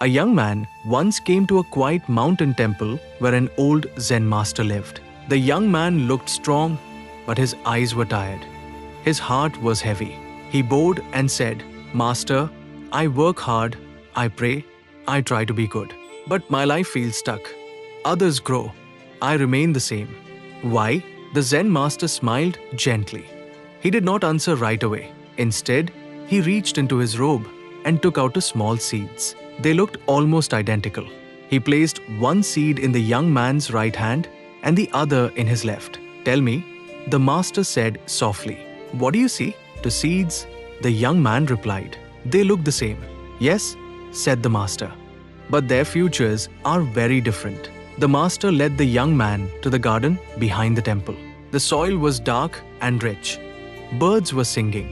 A young man once came to a quiet mountain temple where an old Zen master lived. The young man looked strong, but his eyes were tired. His heart was heavy. He bowed and said, "Master, I work hard, I pray, I try to be good. But my life feels stuck. Others grow. I remain the same." Why? The Zen master smiled gently. He did not answer right away. Instead, he reached into his robe and took out a small seeds. They looked almost identical. He placed one seed in the young man's right hand and the other in his left. "Tell me," the master said softly, "what do you see?" "The seeds," the young man replied. "They look the same." "Yes," said the master, "but their futures are very different." The master led the young man to the garden behind the temple. The soil was dark and rich. Birds were singing.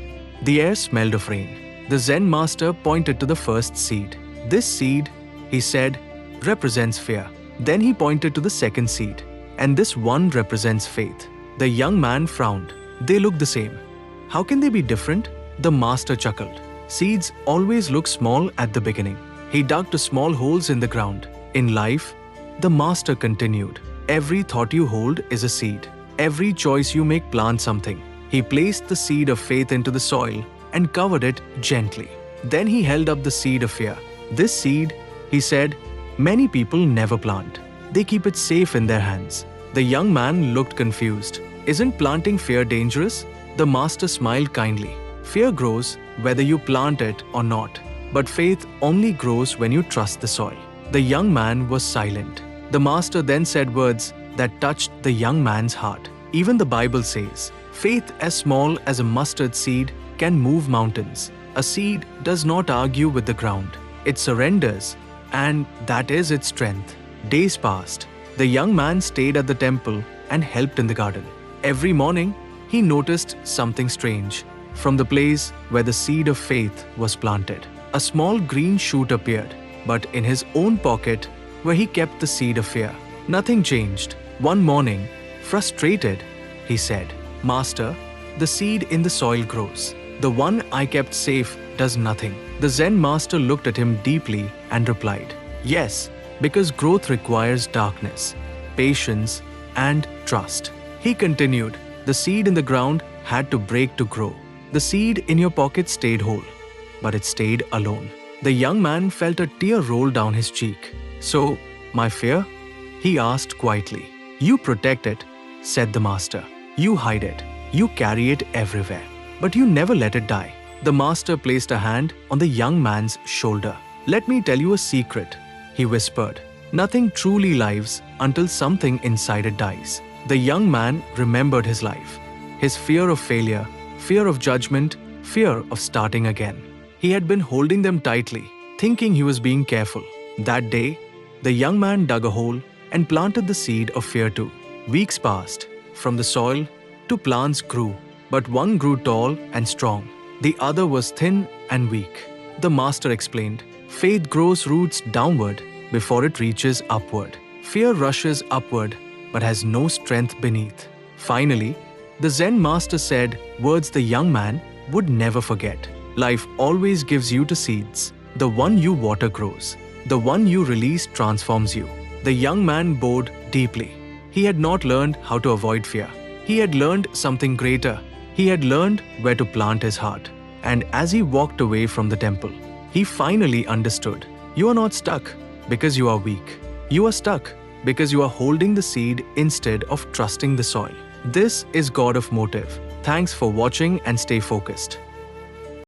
The air smelled of rain. The Zen master pointed to the first seed. "This seed," he said, "represents fear." Then he pointed to the second seed. "And this one represents faith." The young man frowned. "They look the same. How can they be different?" The master chuckled. "Seeds always look small at the beginning." He dug small holes in the ground. In life, the master continued, every thought you hold is a seed. Every choice you make plants something. He placed the seed of faith into the soil and covered it gently. Then he held up the seed of fear. "This seed," he said, "many people never plant. They keep it safe in their hands." The young man looked confused. "Isn't planting fear dangerous?" The master smiled kindly. "Fear grows whether you plant it or not. But faith only grows when you trust the soil." The young man was silent. The master then said words that touched the young man's heart. Even the Bible says, "Faith as small as a mustard seed can move mountains." A seed does not argue with the ground. It surrenders, and that is its strength. Days passed. The young man stayed at the temple and helped in the garden. Every morning, he noticed something strange. From the place where the seed of faith was planted, a small green shoot appeared, but in his own pocket, where he kept the seed of fear, nothing changed. One morning, frustrated, he said, "Master, the seed in the soil grows. The one I kept safe does nothing." The Zen master looked at him deeply and replied, "Yes, because growth requires darkness, patience, and trust." He continued, "The seed in the ground had to break to grow. The seed in your pocket stayed whole, but it stayed alone." The young man felt a tear roll down his cheek. "So, my fear?" he asked quietly. "You protect it," said the master. "You hide it. You carry it everywhere. But you never let it die." The master placed a hand on the young man's shoulder. "Let me tell you a secret," he whispered. "Nothing truly lives until something inside it dies." The young man remembered his life. His fear of failure, fear of judgment, fear of starting again. He had been holding them tightly, thinking he was being careful. That day, the young man dug a hole and planted the seed of fear too. Weeks passed. From the soil, two plants grew, but one grew tall and strong. The other was thin and weak. The master explained, "Faith grows roots downward before it reaches upward. Fear rushes upward but has no strength beneath." Finally, the Zen master said words the young man would never forget. "Life always gives you two seeds. The one you water grows. The one you release transforms you." The young man bowed deeply. He had not learned how to avoid fear. He had learned something greater. He had learned where to plant his heart. And as he walked away from the temple, he finally understood. You are not stuck because you are weak. You are stuck because you are holding the seed instead of trusting the soil. This is God of Motive. Thanks for watching and stay focused.